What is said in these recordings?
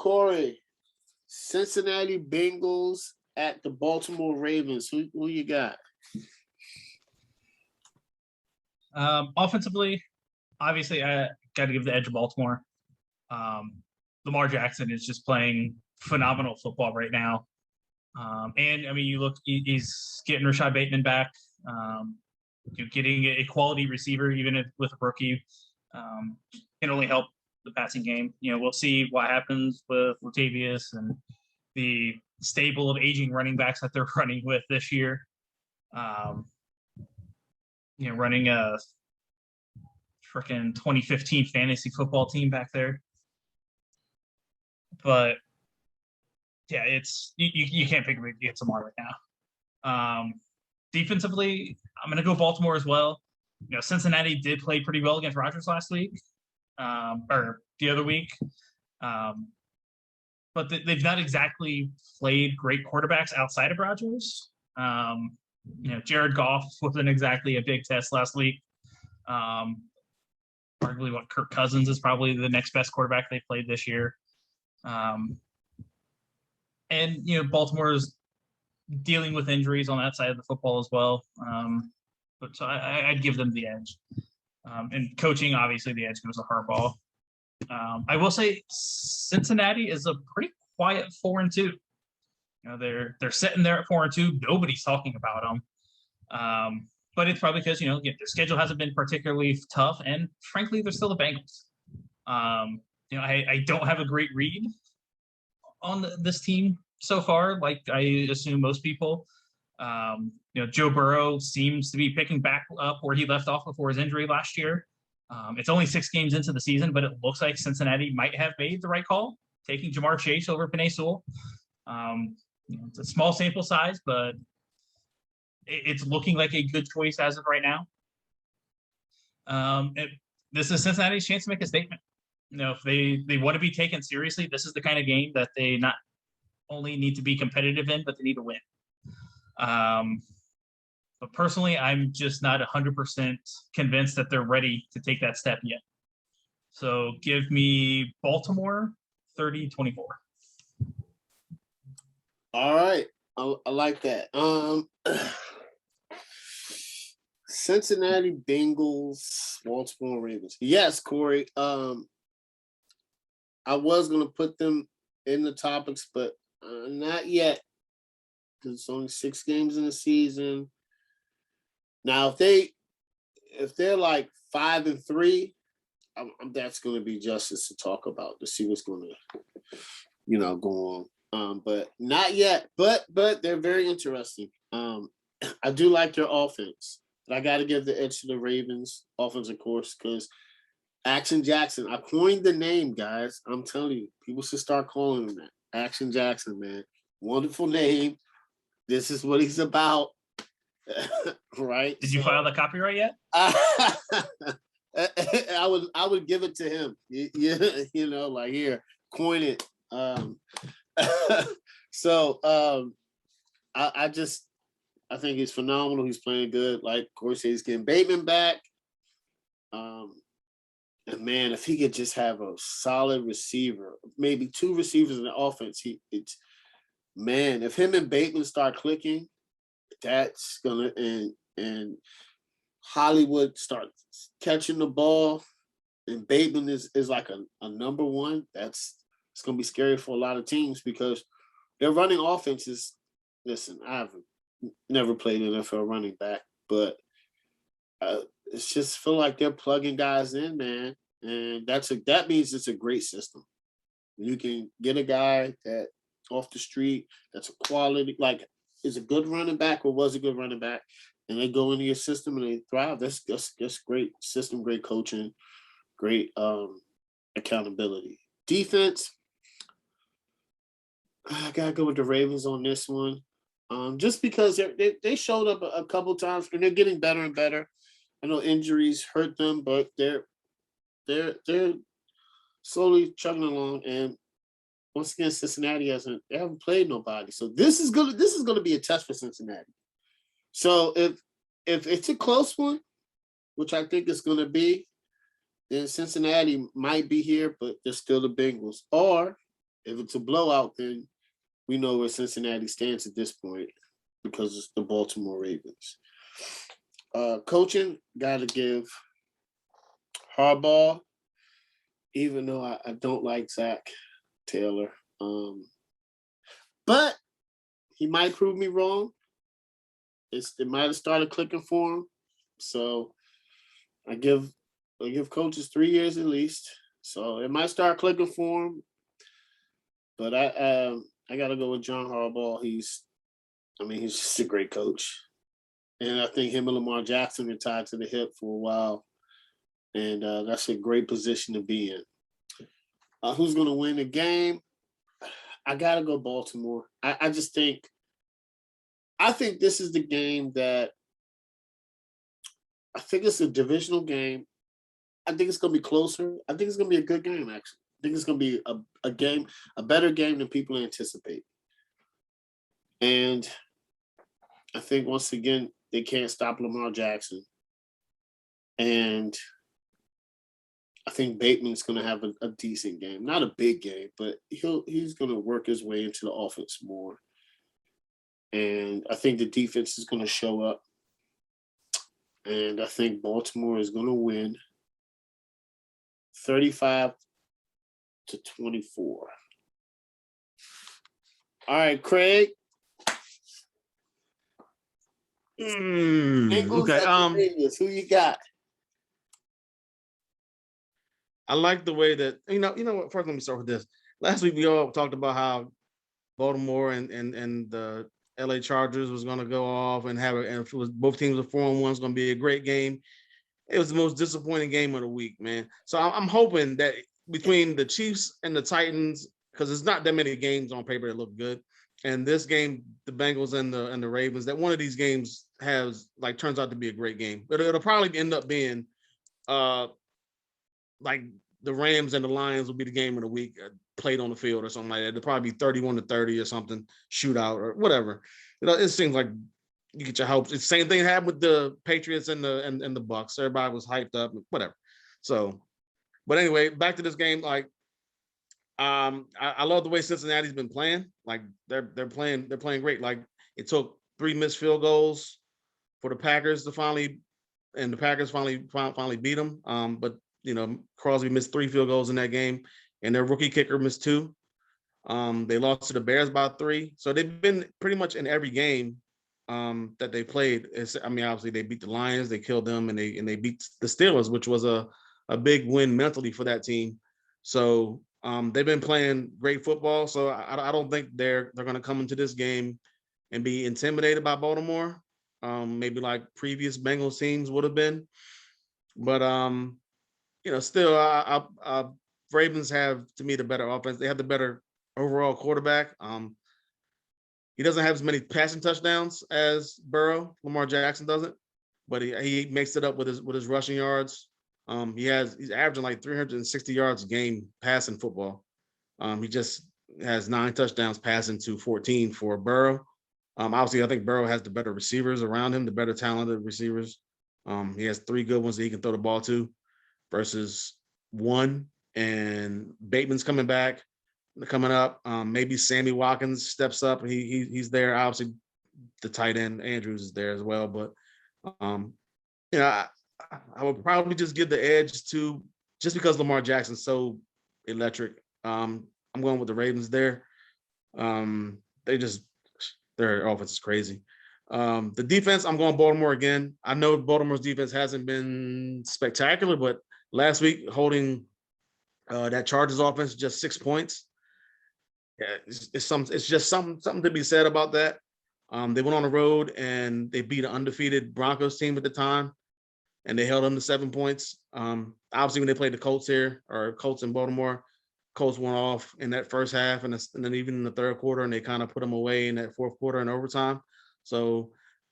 Corey, Cincinnati Bengals at the Baltimore Ravens. Who you got? Offensively, obviously, I got to give the edge to Baltimore. Lamar Jackson is just playing phenomenal football right now. And I mean, you look, he's getting Rashad Bateman back, getting a quality receiver, even with a rookie, can only help the passing game. We'll see what happens with Latavius and the stable of aging running backs that they're running with this year. Running a freaking 2015 fantasy football team back there. But yeah, it's you can't pick against Lamar right now. Defensively, I'm going to go Baltimore as well. Cincinnati did play pretty well against Rodgers last week, or the other week. But they've not exactly played great quarterbacks outside of Rodgers. Jared Goff wasn't exactly a big test last week. Arguably, Kirk Cousins is probably the next best quarterback they played this year. And Baltimore is dealing with injuries on that side of the football as well. But so I'd give them the edge. And coaching, obviously, the edge goes to Harbaugh. I will say Cincinnati is a pretty quiet 4-2. They're sitting there at 4-2. Nobody's talking about them. But it's probably because their schedule hasn't been particularly tough, and frankly, they're still the Bengals. I don't have a great read on this team so far, like I assume most people. Joe Burrow seems to be picking back up where he left off before his injury last year. It's only 6 games into the season, but it looks like Cincinnati might have made the right call, taking Jamar Chase over Penei Sewell. It's a small sample size, but it's looking like a good choice as of right now. This is Cincinnati's chance to make a statement. If they want to be taken seriously, this is the kind of game that they not only need to be competitive in, but they need to win. But personally, I'm just not 100% convinced that they're ready to take that step yet. So give me Baltimore 30-24. All right. I like that. Cincinnati Bengals, Baltimore Ravens. Yes, Corey. I was going to put them in the topics, but not yet, because it's only 6 games in the season. Now, if they're like 5-3, that's going to be justice to talk about, to see what's going to, go on. But not yet. But they're very interesting. I do like their offense, but I got to give the edge to the Ravens offense, of course, because Action Jackson. I coined the name, guys. I'm telling you, people should start calling him that. Action Jackson, man. Wonderful name. This is what he's about. Right? Did you file the copyright yet? I would give it to him. Like, here, coin it. I think he's phenomenal. He's playing good. Like, of course, he's getting Bateman back. And man, if he could just have a solid receiver, maybe 2 receivers in the offense, if him and Bateman start clicking, that's gonna and Hollywood starts catching the ball, and Bateman is like a number one. It's gonna be scary for a lot of teams because their running offenses. Listen, I've never played NFL running back, but it's just feel like they're plugging guys in, man, and that means it's a great system. You can get a guy that off the street that's a quality, like is a good running back or was a good running back, and they go into your system and they thrive. That's great system, great coaching, great accountability. Defense, I gotta go with the Ravens on this one, just because they showed up a couple times and they're getting better and better. I know injuries hurt them, but they're slowly chugging along. And once again, Cincinnati they haven't played nobody, so this is gonna be a test for Cincinnati. So if it's a close one, which I think it's gonna be, then Cincinnati might be here, but they're still the Bengals. Or If it's a blowout, then we know where Cincinnati stands at this point because it's the Baltimore Ravens. Coaching, got to give Harbaugh, even though I don't like Zach Taylor. But he might prove me wrong. It might have started clicking for him. So I give coaches 3 years at least. So it might start clicking for him. But I gotta go with John Harbaugh. He's just a great coach. And I think him and Lamar Jackson are tied to the hip for a while. And that's a great position to be in. Who's going to win the game? I got to go Baltimore. I think this is the game that I think it's a divisional game. I think it's going to be closer. I think it's going to be a good game, actually. I think it's going to be a better game than people anticipate. And I think once again, they can't stop Lamar Jackson. And I think Bateman's going to have a decent game. Not a big game, but he's going to work his way into the offense more. And I think the defense is going to show up. And I think Baltimore is going to win 35-24. All right, Craig. Okay. Who you got? I like the way that you know what. First, let me start with this. Last week we all talked about how Baltimore and the LA Chargers was going to go off and and if it was both teams were 4-1, it's going to be a great game. It was the most disappointing game of the week, man. So I'm hoping that between the Chiefs and the Titans, because there's not that many games on paper that look good, and this game, the Bengals and the Ravens, that one of these games turns out to be a great game. But it'll probably end up being like the Rams and the Lions will be the game of the week played on the field or something like that. It'll probably be 31-30 or something, shootout or whatever. It seems like you get your hopes. It's the same thing happened with the Patriots and the Bucks. Everybody was hyped up, whatever. So, but anyway, back to this game. I love the way Cincinnati's been playing. Like they're playing great. Like it took 3 missed field goals for the Packers to finally beat them. But Crosby missed 3 field goals in that game, and their rookie kicker missed 2. They lost to the Bears by 3. So they've been pretty much in every game that they played. Obviously they beat the Lions, they killed them, and they beat the Steelers, which was a big win mentally for that team. So they've been playing great football. So I don't think they're going to come into this game and be intimidated by Baltimore. Maybe like previous Bengals teams would have been. But still, Ravens have, to me, the better offense. They have the better overall quarterback. He doesn't have as many passing touchdowns as Burrow. Lamar Jackson doesn't, but he makes it up with his rushing yards. He's averaging like 360 yards a game passing football. He just has 9 touchdowns passing to 14 for Burrow. Obviously, I think Burrow has the better receivers around him, the better talented receivers. He has 3 good ones that he can throw the ball to versus 1. And Bateman's coming up. Maybe Sammy Watkins steps up. He's there. Obviously, the tight end Andrews is there as well. But I would probably just give the edge to, just because Lamar Jackson's so electric. I'm going with the Ravens there. Their offense is crazy. The defense, I'm going Baltimore again. I know Baltimore's defense hasn't been spectacular, but last week holding that Chargers offense just 6 points. Yeah, it's just something to be said about that. They went on the road and they beat an undefeated Broncos team at the time, and they held them to 7 points. Obviously, when they played the Colts in Baltimore, Colts went off in that first half, and then even in the third quarter, and they kind of put them away in that fourth quarter in overtime. So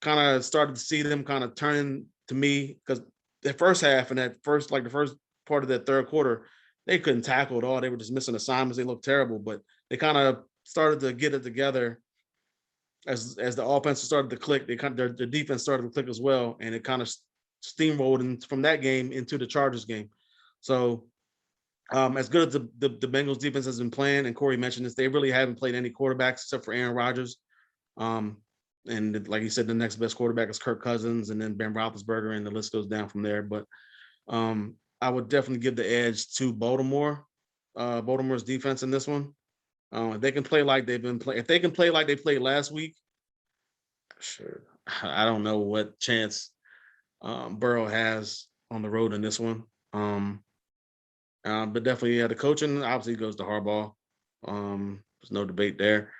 kind of started to see them kind of turn to me, because the first half and the first part of that third quarter, they couldn't tackle at all. They were just missing assignments. They looked terrible, but they kind of started to get it together as the offense started to click. Their defense started to click as well, and it kind of steamrolled from that game into the Chargers game. So As good as the Bengals defense has been playing, and Corey mentioned this, they really haven't played any quarterbacks except for Aaron Rodgers. And like you said, the next best quarterback is Kirk Cousins, and then Ben Roethlisberger, and the list goes down from there. But I would definitely give the edge to Baltimore, Baltimore's defense in this one. If they can play like they've been playing, if they can play like they played last week, sure. I don't know what chance Burrow has on the road in this one. But definitely, yeah, the coaching obviously goes to Harbaugh. There's no debate there.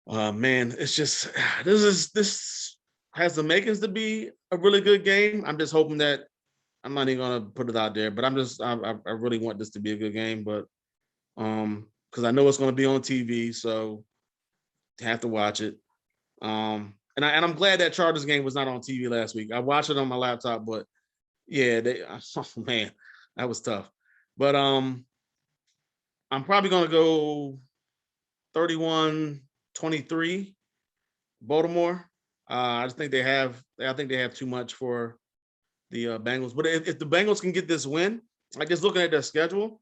Man, it's just this has the makings to be a really good game. I'm just hoping that I'm not even gonna put it out there, but I really want this to be a good game, but because I know it's gonna be on TV, so have to watch it. And I'm glad that Chargers game was not on TV last week. I watched it on my laptop, but yeah, oh man, that was tough. But I'm probably gonna go 31-23 Baltimore. I just think I think they have too much for the Bengals. But if the Bengals can get this win, like just looking at their schedule,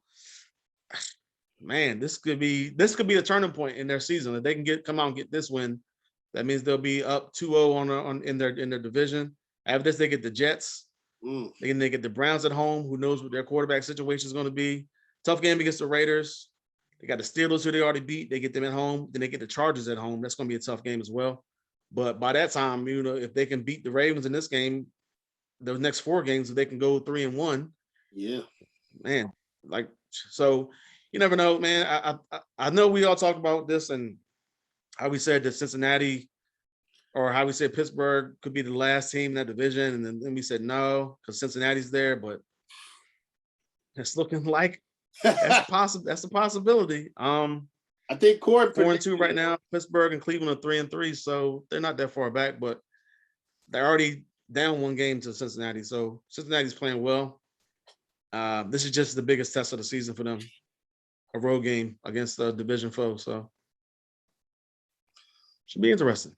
man, this could be the turning point in their season. If they can come out and get this win, that means they'll be up 2-0 in their division. After this, they get the Jets. They get the Browns at home. Who knows what their quarterback situation is going to be? Tough game against the Raiders. They got the Steelers, who they already beat. They get them at home. Then they get the Chargers at home. That's going to be a tough game as well. But by that time, if they can beat the Ravens in this game, the next 4 games, if they can go 3-1, yeah, man, like, so you never know, man. I know we all talk about this and how we said that Cincinnati, or how we said Pittsburgh could be the last team in that division, and then we said no because Cincinnati's there, but it's looking like that's possible. That's a possibility. I think Corey 4-2 right now. Pittsburgh and Cleveland are 3-3, so they're not that far back, but they're already down 1 game to Cincinnati. So Cincinnati's playing well. This is just the biggest test of the season for them, a road game against a division foe. So should be interesting.